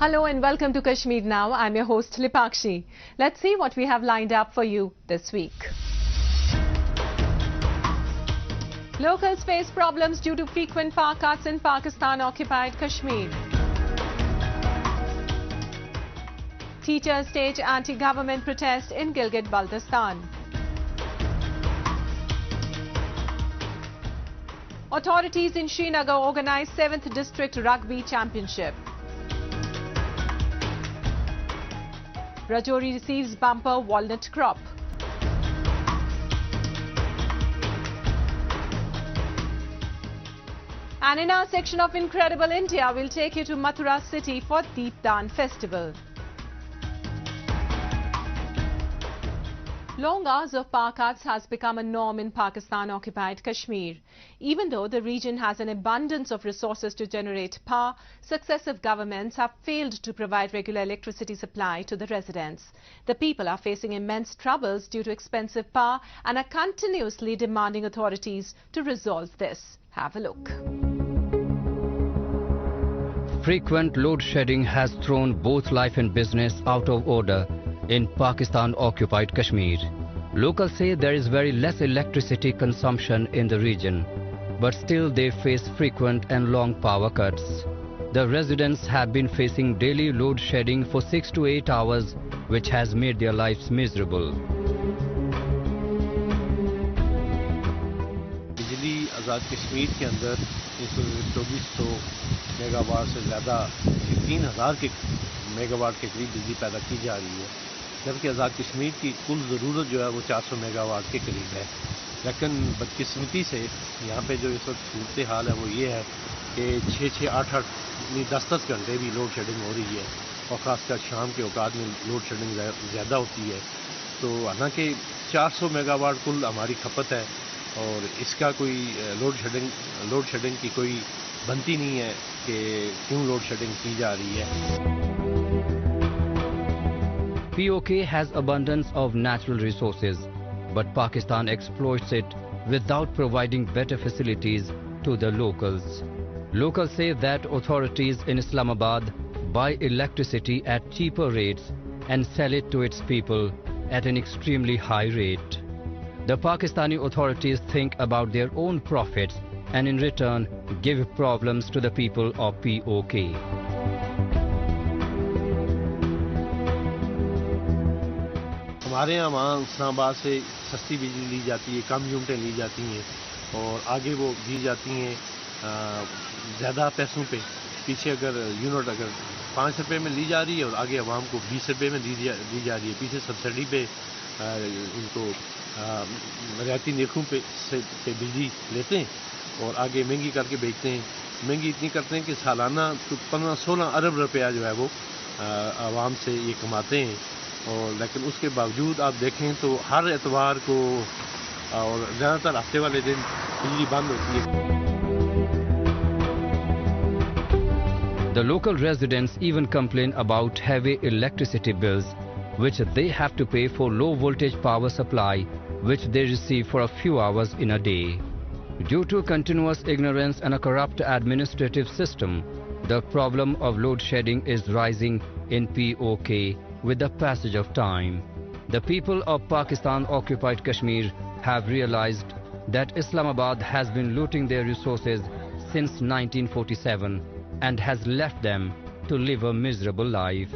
Hello and welcome to Kashmir Now. I'm your host Lipakshi. Let's see what we have lined up for you this week. Locals face problems due to frequent power cuts in Pakistan-occupied Kashmir. Teachers stage anti-government protest in GilgitBaltistan. Authorities in Srinagar organize 7th District Rugby Championship. Rajouri receives bumper walnut crop. And in our section of Incredible India, we'll take you to Mathura city for Deepdan festival. Long hours of power cuts has become a norm in Pakistan-occupied Kashmir. Even though the region has an abundance of resources to generate power, successive governments have failed to provide regular electricity supply to the residents. The people are facing immense troubles due to expensive power and are continuously demanding authorities to resolve this. Have a look. Frequent load shedding has thrown both life and business out of order in Pakistan-occupied Kashmir. Locals say there is very less electricity consumption in the region, but still they face frequent and long power cuts. The residents have been facing daily load shedding for 6 to 8 hours, which has made their lives miserable. बिजली आज़ाद कश्मीर के अंदर इस 2400 megawatt से ज़्यादा 3000 के megawatt के करीब बिजली पैदा की जा रही है, जबकि आज़ाद कश्मीर की कुल ज़रूरत जो है वो 400 मेगावाट के करीब है। लेकिन बदकिस्मती से यहाँ पे जो इस वक्त सूरत हाल है वो ये है कि 6-6, 8-8, 10-10 घंटे भी लोड शेडिंग हो रही है और ख़ासकर शाम के औकात में लोड शेडिंग ज़्यादा होती है। तो हालांकि 400 मेगावाट कुल हमारी खपत है और इसका कोई लोड शेडिंग की कोई बनती नहीं है कि क्यों लोड शेडिंग की जा रही है। POK has abundance of natural resources, but Pakistan exploits it without providing better facilities to the locals. Locals say that authorities in Islamabad buy electricity at cheaper rates and sell it to its people at an extremely high rate. The Pakistani authorities think about their own profits and in return give problems to the people of POK. हमारे यहाँ इस्लामाबाद से सस्ती बिजली ली जाती है, कम यूनिटें ली जाती हैं और आगे वो दी जाती हैं ज़्यादा पैसों पे। पीछे अगर यूनिट अगर 5 रुपये में ली जा रही है और आगे आवाम को 20 रुपये में दी जा रही है। पीछे सब्सिडी पे उनको रियायती निर्खों पे बिजली लेते हैं और आगे महंगी करके बेचते हैं। महंगी इतनी करते हैं कि सालाना तो 15-16 अरब रुपया जो है वो आवाम से ये कमाते हैं। और लेकिन उसके बावजूद आप देखें तो हर एतवार को और ज़्यादातर हफ्ते वाले दिन बिजली बंद होती है। The local residents even complain about heavy electricity bills, which they have to pay for low voltage power supply, which they receive for a few hours in a day. Due to continuous ignorance and a corrupt administrative system, the problem of load shedding is rising in POK with the passage of time. The people of Pakistan-occupied Kashmir have realized that Islamabad has been looting their resources since 1947 and has left them to live a miserable life.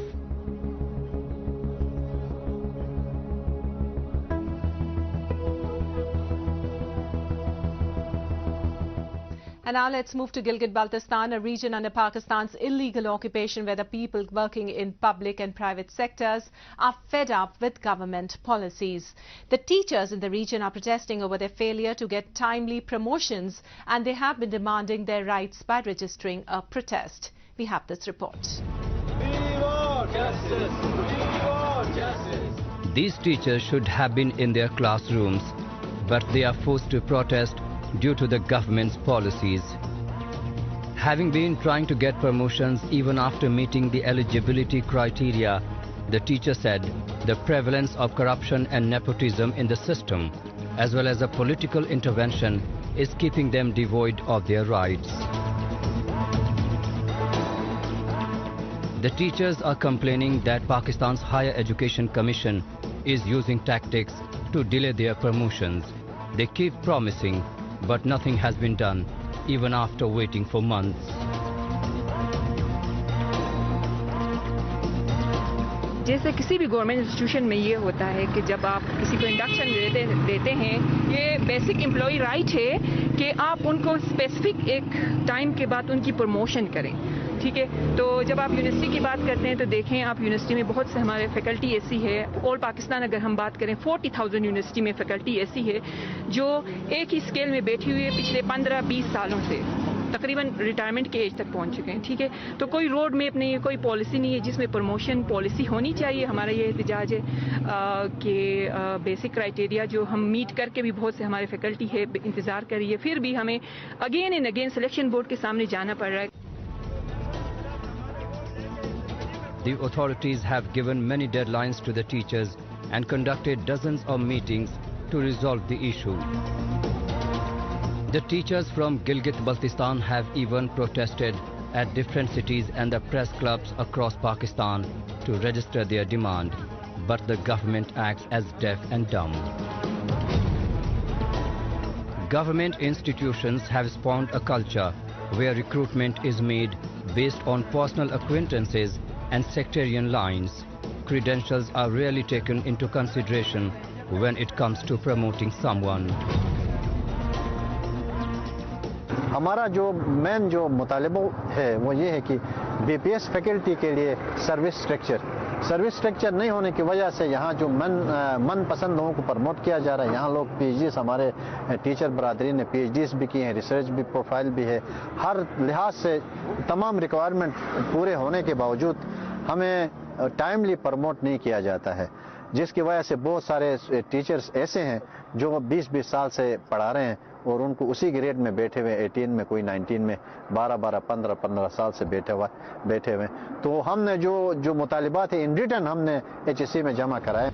And now let's move to Gilgit-Baltistan, a region under Pakistan's illegal occupation where the people working in public and private sectors are fed up with government policies. The teachers in the region are protesting over their failure to get timely promotions, and they have been demanding their rights by registering a protest. We have this report. We want justice. We want justice. These teachers should have been in their classrooms, but they are forced to protest due to the government's policies. Having been trying to get promotions even after meeting the eligibility criteria, the teacher said the prevalence of corruption and nepotism in the system, as well as a political intervention, is keeping them devoid of their rights. The teachers are complaining that Pakistan's Higher Education Commission is using tactics to delay their promotions. They keep promising, but nothing has been done, even after waiting for months. जैसे किसी भी government institution में ये होता है कि जब आप किसी को इंडक्शन देते हैं, ये बेसिक एम्प्लॉय राइट है कि आप उनको स्पेसिफिक एक टाइम के बाद उनकी प्रमोशन करें, ठीक है। तो जब आप यूनिवर्सिटी की बात करते हैं तो देखें आप यूनिवर्सिटी में बहुत से हमारे फैकल्टी ऐसी है, ऑल पाकिस्तान अगर हम बात करें 40,000 यूनिवर्सिटी में फैकल्टी ऐसी है जो एक ही स्केल में बैठी हुई है पिछले 15-20 सालों से, तकरीबन रिटायरमेंट के एज तक पहुंच चुके हैं, ठीक है। तो कोई रोड मैप नहीं है, कोई पॉलिसी नहीं है जिसमें प्रमोशन पॉलिसी होनी चाहिए। हमारा ये एहतजाज है कि बेसिक क्राइटेरिया जो हम मीट करके भी बहुत से हमारे फैकल्टी है इंतज़ार कर रही है, फिर भी हमें again and again selection board के सामने जाना पड़ रहा है। The authorities have given many deadlines to the teachers and conducted dozens of meetings to resolve the issue. The teachers from GilgitBaltistan have even protested at different cities and the press clubs across Pakistan to register their demand, but the government acts as deaf and dumb. Government institutions have spawned a culture where recruitment is made based on personal acquaintances and sectarian lines. Credentials are rarely taken into consideration when it comes to promoting someone. हमारा जो main जो मुतालिबा है वो ये है कि BPS faculty के लिए सर्विस स्ट्रक्चर नहीं होने की वजह से यहाँ जो मनपसंद लोगों को प्रमोट किया जा रहा है। यहाँ लोग पीएचडीज, हमारे टीचर बरादरी ने पीएचडीज भी की हैं, रिसर्च भी प्रोफाइल भी है, हर लिहाज से तमाम रिक्वायरमेंट पूरे होने के बावजूद हमें टाइमली प्रमोट नहीं किया जाता है, जिसकी वजह से बहुत सारे टीचर्स ऐसे हैं जो 20-20 साल से पढ़ा रहे हैं और उनको उसी ग्रेड में बैठे हुए 18 में, कोई 19 में, 12-12, 15-15 साल से बैठे हुए। तो हमने जो मुतालिबात है इन रिटर्न हमने HSC में जमा कराए।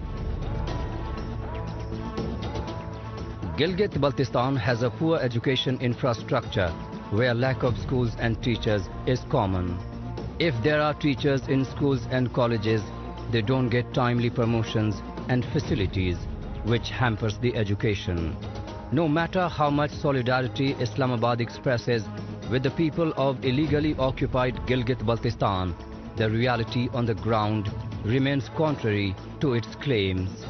Gilgit-Baltistan has a poor education infrastructure where lack of schools and teachers is common. If there are teachers in schools and colleges, they don't get timely promotions and facilities, which hampers the education. No matter how much solidarity Islamabad expresses with the people of illegally occupied Gilgit-Baltistan, the reality on the ground remains contrary to its claims.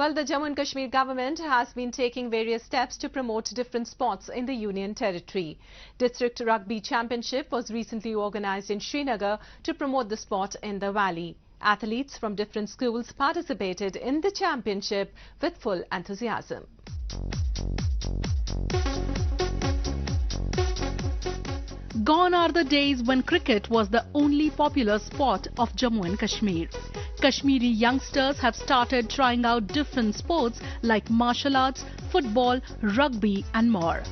Well, the Jammu and Kashmir government has been taking various steps to promote different sports in the Union Territory. District Rugby Championship was recently organized in Srinagar to promote the sport in the valley. Athletes from different schools participated in the championship with full enthusiasm. Gone are the days when cricket was the only popular sport of Jammu and Kashmir. Kashmiri youngsters have started trying out different sports like martial arts, football, rugby and more.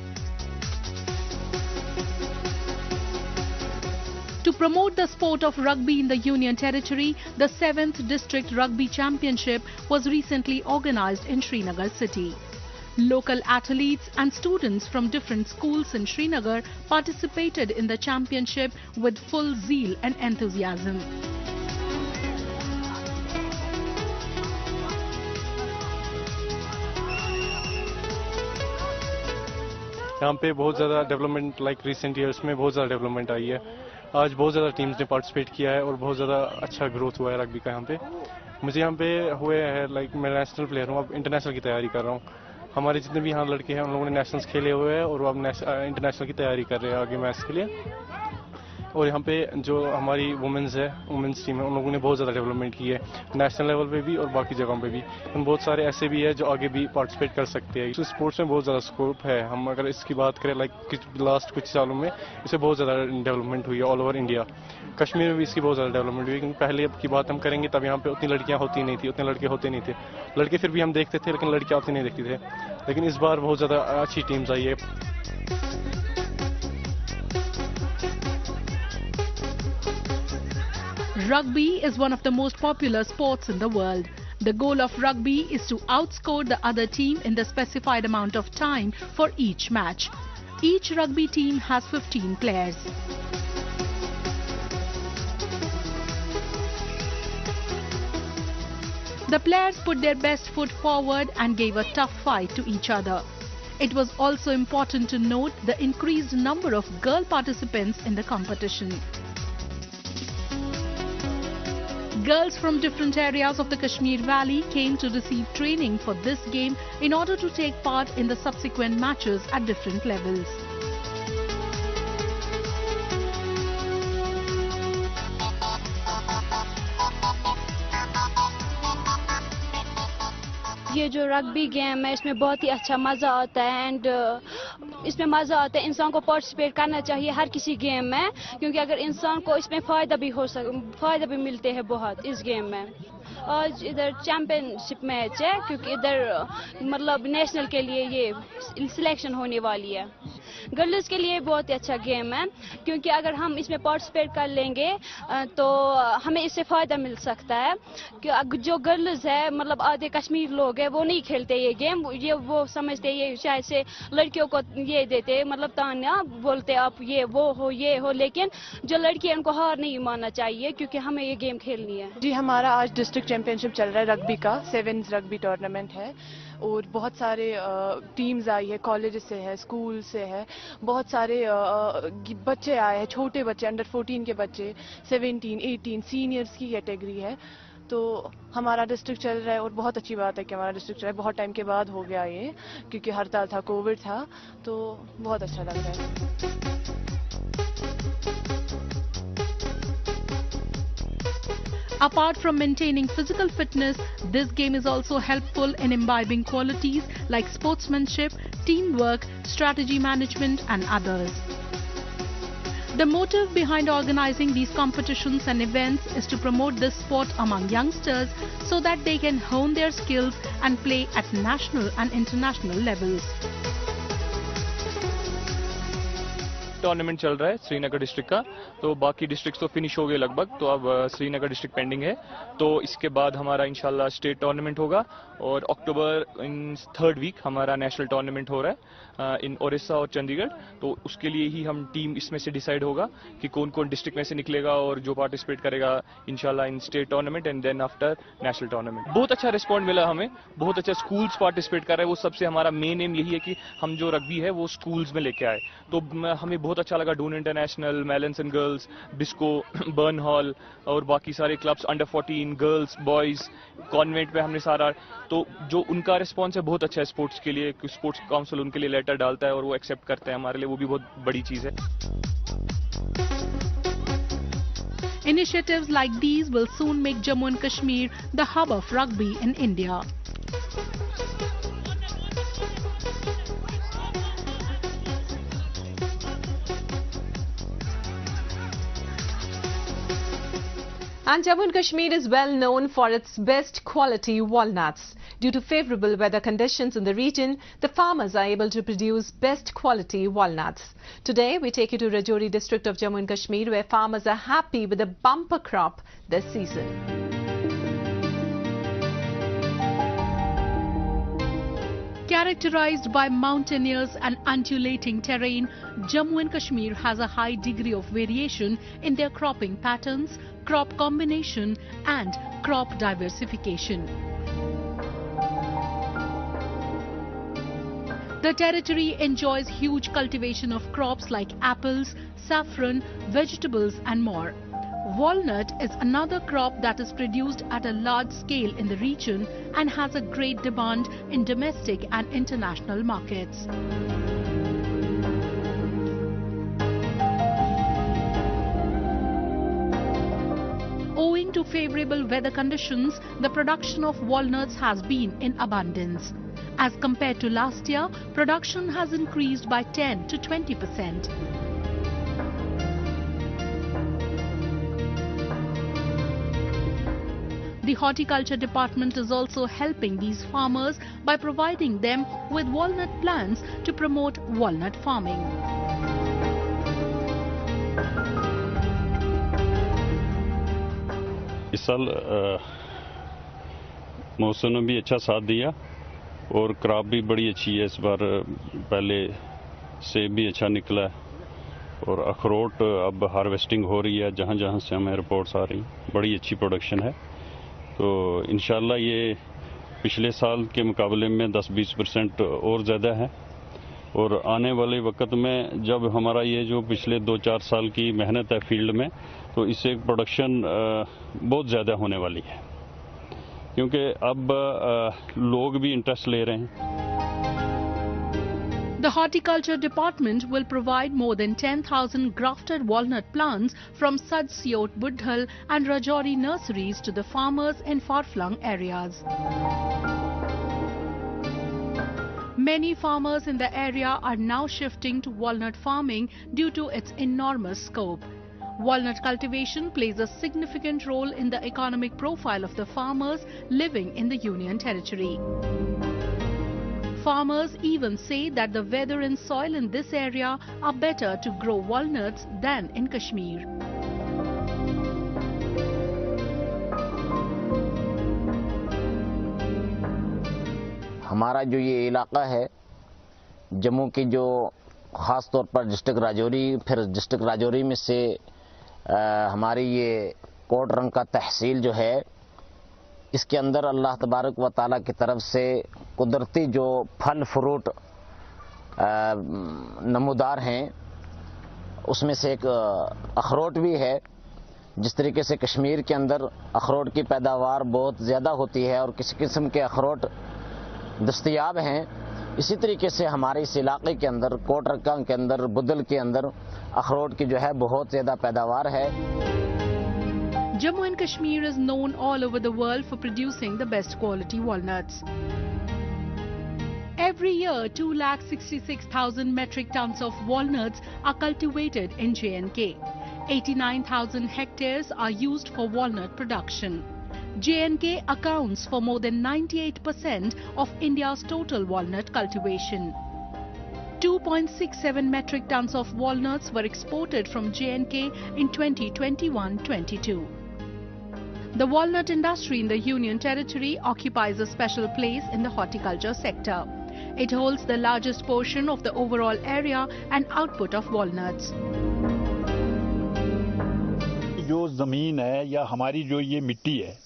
To promote the sport of rugby in the Union Territory, the 7th District Rugby Championship was recently organized in Srinagar city. Local athletes and students from different schools in Srinagar participated in the championship with full zeal and enthusiasm. यहाँ पे बहुत ज़्यादा development recent years में बहुत ज़्यादा development आई है। आज बहुत ज़्यादा टीम्स ने पार्टिसिपेट किया है और बहुत ज़्यादा अच्छा ग्रोथ हुआ है रग्बी का यहाँ पे। मुझे यहाँ पे हुए है मैं नेशनल प्लेयर हूँ, अब इंटरनेशनल की तैयारी कर रहा हूँ। हमारे जितने भी यहाँ लड़के हैं उन लोगों ने नेशनल्स खेले हुए हैं और वो अब इंटरनेशनल की तैयारी कर रहे हैं आगे मैच के लिए। और यहाँ पे जो हमारी वुमेंस टीम है उन लोगों ने बहुत ज़्यादा डेवलपमेंट की है नेशनल लेवल पे भी और बाकी जगहों पे भी। हम बहुत सारे ऐसे भी है जो आगे भी पार्टिसिपेट कर सकते हैं। इस स्पोर्ट्स में बहुत ज़्यादा स्कोप है। हम अगर इसकी बात करें लास्ट कुछ सालों में इससे बहुत ज़्यादा डेवलपमेंट हुई है ऑल ओवर इंडिया। कश्मीर में भी इसकी बहुत ज़्यादा डेवलपमेंट हुई है, क्योंकि पहले की बात हम करेंगे तब यहाँ पे उतनी लड़कियाँ होती नहीं थी, उतने लड़के होते नहीं थे। लड़के फिर भी हम देखते थे लेकिन लड़कियाँ उतनी नहीं देखते थे। लेकिन इस बार बहुत ज़्यादा अच्छी टीम्स आई है। Rugby is one of the most popular sports in the world. The goal of rugby is to outscore the other team in the specified amount of time for each match. Each rugby team has 15 players. The players put their best foot forward and gave a tough fight to each other. It was also important to note the increased number of girl participants in the competition. Girls from different areas of the Kashmir Valley came to receive training for this game in order to take part in the subsequent matches at different levels. ये जो rugby game है इसमें बहुत ही अच्छा मज़ा आता है and इसमें मज़ा आता है इंसान को पार्टिसिपेट करना चाहिए हर किसी गेम में क्योंकि अगर इंसान को इसमें फ़ायदा भी मिलते हैं बहुत इस गेम में आज इधर चैंपियनशिप मैच है क्योंकि इधर मतलब नेशनल के लिए ये सिलेक्शन होने वाली है गर्ल्स के लिए बहुत ही अच्छा गेम है क्योंकि अगर हम इसमें पार्टिसिपेट कर लेंगे तो हमें इससे फ़ायदा मिल सकता है कि जो गर्ल्स है मतलब आधे कश्मीर लोग हैं वो नहीं खेलते ये गेम ये वो समझते ये शायद से लड़कियों को ये देते मतलब ताना बोलते आप ये हो लेकिन जो लड़की है उनको हार नहीं मानना चाहिए क्योंकि हमें ये गेम खेलनी है। जी हमारा आज डिस्ट्रिक्ट चैंपियनशिप चल रहा है रग्बी का 7th रग्बी टूर्नामेंट है और बहुत सारे टीम्स आई है कॉलेज से है स्कूल से है बहुत सारे बच्चे आए हैं छोटे बच्चे अंडर 14 के बच्चे 17, 18 सीनियर्स की कैटेगरी है तो हमारा डिस्ट्रिक्ट चल रहा है और बहुत अच्छी बात है कि हमारा डिस्ट्रिक्ट चल रहा है बहुत टाइम के बाद हो गया ये क्योंकि हड़ताल था कोविड था तो बहुत अच्छा लग रहा है। Apart from maintaining physical fitness, this game is also helpful in imbibing qualities like sportsmanship, teamwork, strategy management and others. The motive behind organizing these competitions and events is to promote this sport among youngsters so that they can hone their skills and play at national and international levels. Tournament चल रहा है Srinagar district का तो बाकी district तो finish हो गए लगभग तो अब श्रीनगर डिस्ट्रिक्ट पेंडिंग है तो इसके बाद हमारा इंशाल्लाह स्टेट टूर्नामेंट होगा और अक्टूबर इन 3rd वीक हमारा नेशनल टूर्नामेंट हो रहा है इन ओडिशा और चंडीगढ़ तो उसके लिए ही हम टीम इसमें से डिसाइड होगा कि कौन कौन डिस्ट्रिक्ट में से निकलेगा और जो पार्टिसिपेट करेगा इंशाल्लाह in state tournament and then after national tournament. बहुत अच्छा रिस्पॉन्ड मिला हमें बहुत अच्छा स्कूल्स पार्टिसिपेट कर रहे हैं वो सबसे हमारा मेन एम यही है कि हम जो रग्बी है वो स्कूल्स में लेके आए तो हमें बहुत अच्छा लगा डून इंटरनेशनल मैलेंस एंड गर्ल्स बिस्को बर्न हॉल और बाकी सारे clubs under 14 girls boys convent पे हमने सारा तो जो उनका रिस्पांस है बहुत अच्छा है स्पोर्ट्स के लिए स्पोर्ट्स काउंसिल उनके लिए लेटर डालता है और वो एक्सेप्ट करते हैं हमारे लिए वो भी बहुत बड़ी चीज है। Initiatives like these will soon make Jammu and Kashmir the hub of rugby in India. And Jammu and Kashmir is well known for its best quality walnuts. Due to favourable weather conditions in the region, the farmers are able to produce best quality walnuts. Today, we take you to Rajouri district of Jammu and Kashmir, where farmers are happy with a bumper crop this season. Characterized by mountainous and undulating terrain, Jammu and Kashmir has a high degree of variation in their cropping patterns, crop combination and crop diversification. The territory enjoys huge cultivation of crops like apples, saffron, vegetables and more. Walnut is another crop that is produced at a large scale in the region and has a great demand in domestic and international markets. Owing to favorable weather conditions, the production of walnuts has been in abundance. As compared to last year, production has increased by 10 to 20%. The horticulture department is also helping these farmers by providing them with walnut plants to promote walnut farming. इस साल मौसम ने भी अच्छा साथ दिया और crop भी बड़ी अच्छी है इस बार, पहले सेब भी अच्छा निकला है और अखरोट अब हार्वेस्टिंग हो रही है, जहाँ जहाँ से हमें रिपोर्ट्स आ रही, बड़ी अच्छी प्रोडक्शन है। तो इंशाल्लाह ये पिछले साल के मुकाबले में 10-20% और ज़्यादा है और आने वाले वक्त में जब हमारा ये जो पिछले 2-4 साल की मेहनत है फील्ड में, तो इससे प्रोडक्शन बहुत ज़्यादा होने वाली है, क्योंकि अब लोग भी इंटरेस्ट ले रहे हैं। The horticulture department will provide more than 10,000 grafted walnut plants from Sadsiot, Budhal and Rajouri nurseries to the farmers in far-flung areas. Many farmers in the area are now shifting to walnut farming due to its enormous scope. Walnut cultivation plays a significant role in the economic profile of the farmers living in the Union Territory. Farmers even say that the weather and soil in this area are better to grow walnuts than in Kashmir. हमारा जो ये इलाका है जम्मू की, जो ख़ास तौर पर डिस्ट्रिक्ट राजौरी, फिर डिस्ट्रिक्ट राजौरी में से हमारी ये कोट रंग का तहसील जो है, इसके अंदर अल्लाह तबारक व ताला की तरफ से कुदरती जो फल फ्रूट नमूदार हैं, उसमें से एक अखरोट भी है। जिस तरीके से कश्मीर के अंदर अखरोट की पैदावार बहुत ज़्यादा होती है और किसी किस्म के अखरोट दस्तयाब हैं, इसी तरीके से हमारे इस इलाके के अंदर, कोट रक्का के अंदर, बुदल के अंदर अखरोट की जो है बहुत ज़्यादा पैदावार है। Jammu and Kashmir is known all over the world for producing the best quality walnuts. Every year, 266,000 metric tons of walnuts are cultivated in J&K. 89,000 hectares are used for walnut production. J&K accounts for more than 98% of India's total walnut cultivation. 2.67 metric tons of walnuts were exported from J&K in 2021-22. The walnut industry in the Union Territory occupies a special place in the horticulture sector. It holds the largest portion of the overall area and output of walnuts. जो ज़मीन है या हमारी जो ये मिट्टी है,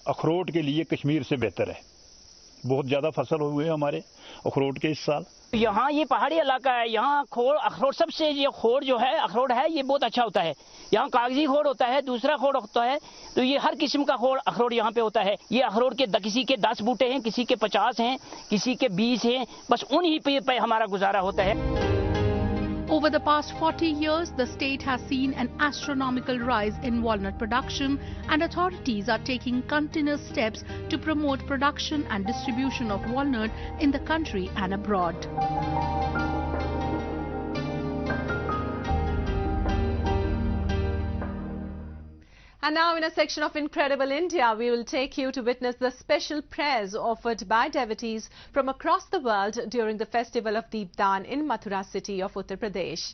अखरोट के लिए कश्मीर से बेहतर है। बहुत ज़्यादा फसल हुए हमारे अखरोट के इस साल। यहाँ ये पहाड़ी इलाका है, यहाँ खोड़ अखरोट, सबसे ये खोड़ जो है अखरोट है, ये बहुत अच्छा होता है। यहाँ कागजी खोड़ होता है, दूसरा खोड़ होता है, तो ये हर किस्म का खोड़ अखरोट यहाँ पे होता है। ये अखरोट के किसी के 10 बूटे हैं, किसी के 50 हैं, किसी के 20 हैं, बस उन्हीं पे हमारा गुजारा होता है। Over the past 40 years, the state has seen an astronomical rise in walnut production, and authorities are taking continuous steps to promote production and distribution of walnut in the country and abroad. And now in a section of Incredible India, we will take you to witness the special prayers offered by devotees from across the world during the festival of Deepdan in Mathura city of Uttar Pradesh.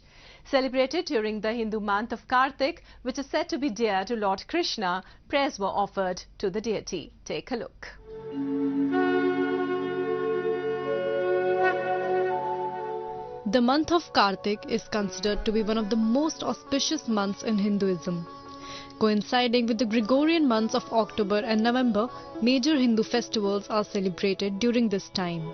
Celebrated during the Hindu month of Kartik, which is said to be dear to Lord Krishna, prayers were offered to the deity. Take a look. The month of Kartik is considered to be one of the most auspicious months in Hinduism. Coinciding with the Gregorian months of October and November, major Hindu festivals are celebrated during this time.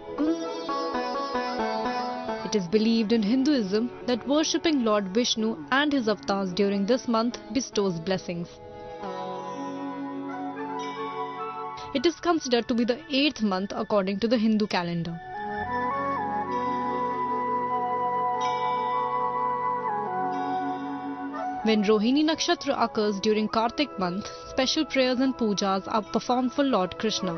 It is believed in Hinduism that worshipping Lord Vishnu and his avatars during this month bestows blessings. It is considered to be the 8th month according to the Hindu calendar. When Rohini Nakshatra occurs during Kartik month, special prayers and pujas are performed for Lord Krishna.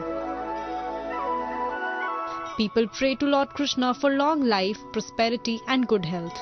People pray to Lord Krishna for long life, prosperity and good health.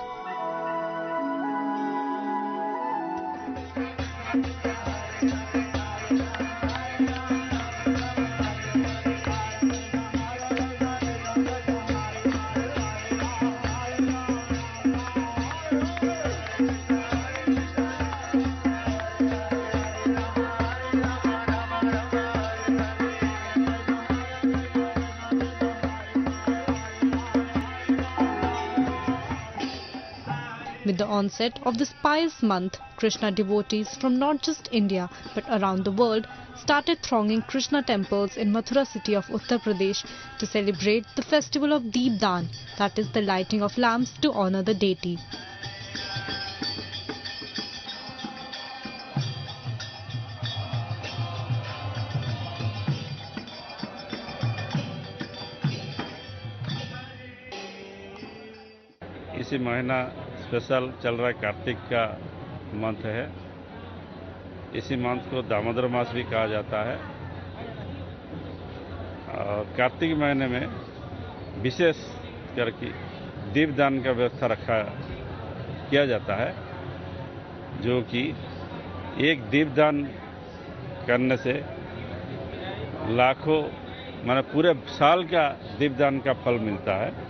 With the onset of this pious month, Krishna devotees from not just India but around the world started thronging Krishna temples in Mathura city of Uttar Pradesh to celebrate the festival of Deepdan, that is the lighting of lamps to honor the deity. इसी महीना special चल रहा है, कार्तिक का month है। इसी month को दामोदर मास भी कहा जाता है और कार्तिक महीने में विशेष करके दीपदान का व्यवस्था किया जाता है, जो कि एक दीपदान करने से लाखों माने पूरे साल का दीपदान का फल मिलता है।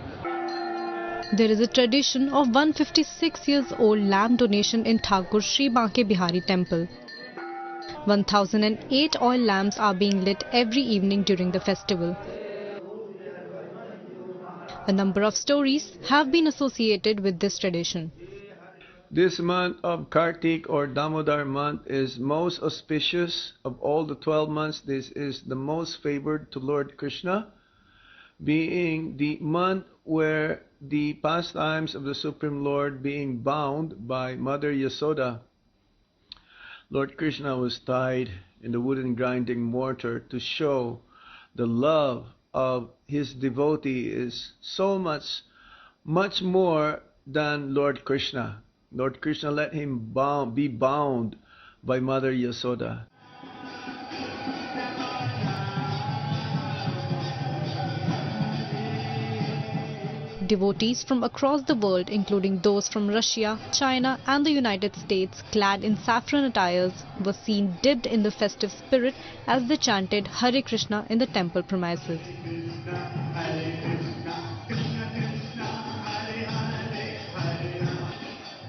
There is a tradition of 156 years old lamp donation in Thakur Sri Banke Bihari temple. 1008 oil lamps are being lit every evening during the festival. A number of stories have been associated with this tradition. This month of Kartik or Damodar month is most auspicious of all the 12 months. This is the most favored to Lord Krishna, being the month where the pastimes of the Supreme Lord being bound by Mother Yasoda. Lord Krishna was tied in the wooden grinding mortar to show the love of his devotee is so much more than Lord Krishna. Lord Krishna let him be bound by Mother Yasoda. Devotees from across the world, including those from Russia, China and the United States, clad in saffron attires, were seen dipped in the festive spirit as they chanted Hare Krishna in the temple premises.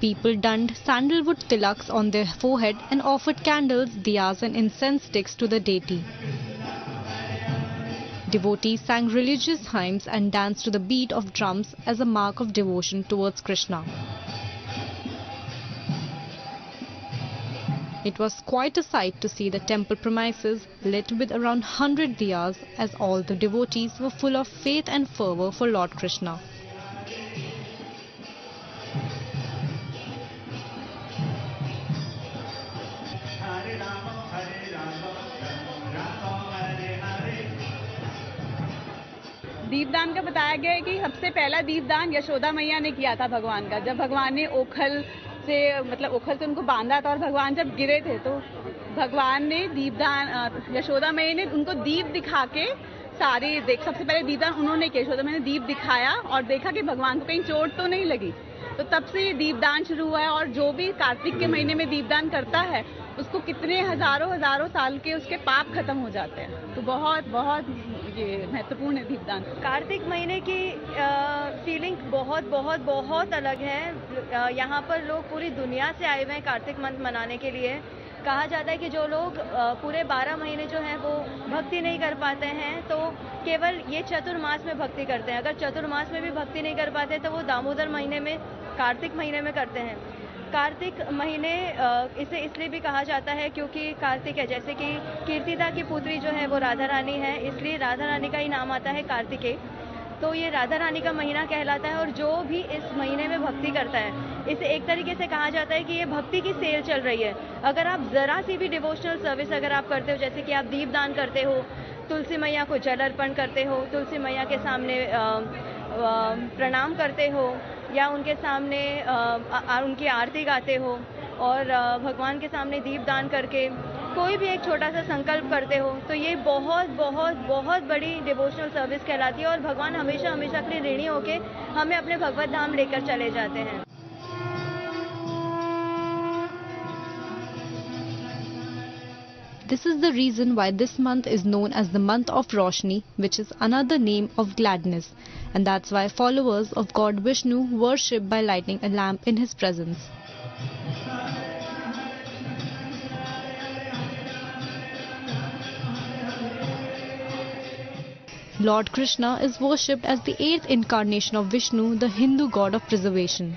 People donned sandalwood tilaks on their forehead and offered candles, diyas and incense sticks to the deity. Devotees sang religious hymns and danced to the beat of drums as a mark of devotion towards Krishna. It was quite a sight to see the temple premises lit with around 100 diyas, as all the devotees were full of faith and fervour for Lord Krishna. दीपदान का बताया गया है कि सबसे पहला दीपदान यशोदा मैया ने किया था भगवान का, जब भगवान ने ओखल से उनको बांधा था और भगवान जब गिरे थे तो भगवान ने दीपदान यशोदा मैया ने उनको दीप दिखा के सबसे पहले दीपदान उन्होंने किया। यशोदा मैया ने दीप दिखाया और देखा कि भगवान को कहीं चोट तो नहीं लगी, तो तब से ये दीपदान शुरू हुआ है। और जो भी कार्तिक के महीने में दीपदान करता है उसको कितने हजारों साल के उसके पाप खत्म हो जाते हैं। तो बहुत ये महत्वपूर्ण है दीपदान। कार्तिक महीने की फीलिंग बहुत अलग है। यहाँ पर लोग पूरी दुनिया से आए हुए हैं कार्तिक मंथ मनाने के लिए। कहा जाता है कि जो लोग पूरे 12 महीने जो हैं वो भक्ति नहीं कर पाते हैं तो केवल ये चतुर्मास में भक्ति करते हैं। अगर चतुर्मास में भी भक्ति नहीं कर पाते तो वो दामोदर महीने में, कार्तिक महीने में करते हैं। कार्तिक महीने इसे इसलिए भी कहा जाता है क्योंकि कार्तिक है, जैसे कि कीर्तिदा की पुत्री जो है वो राधा रानी है, इसलिए राधा रानी का ही नाम आता है कार्तिकेय। तो ये राधा रानी का महीना कहलाता है और जो भी इस महीने में भक्ति करता है, इसे एक तरीके से कहा जाता है कि ये भक्ति की सेल चल रही है। अगर आप ज़रा सी भी डिवोशनल सर्विस अगर आप करते हो, जैसे कि आप दीपदान करते हो, तुलसी मैया को जल अर्पण करते हो, तुलसी मैया के सामने प्रणाम करते हो या उनके सामने उनकी आरती गाते हो और भगवान के सामने दीपदान करके कोई भी एक छोटा सा संकल्प करते हो, तो ये बहुत बड़ी डिवोशनल सर्विस कहलाती है और भगवान हमेशा के लिए ऋणी होके हमें अपने भगवत धाम लेकर चले जाते हैं। This is the reason why this month is known as the month of Roshni, which is another name of gladness, and that's why followers of God Vishnu worship by lighting a lamp in his presence. Lord Krishna is worshipped as the 8th incarnation of Vishnu, the Hindu god of preservation.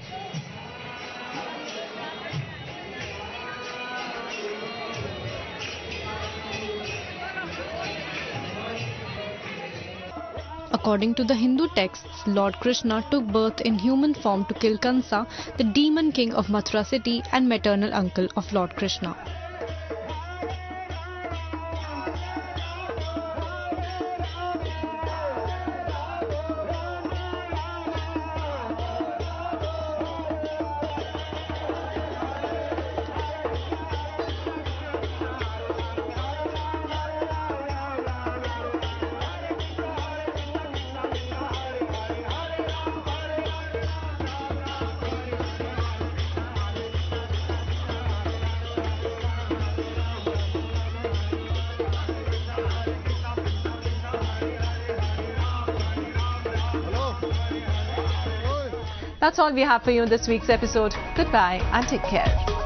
According to the Hindu texts, Lord Krishna took birth in human form to kill Kansa, the demon king of Mathura city and maternal uncle of Lord Krishna. That's all we have for you in this week's episode. Goodbye and take care.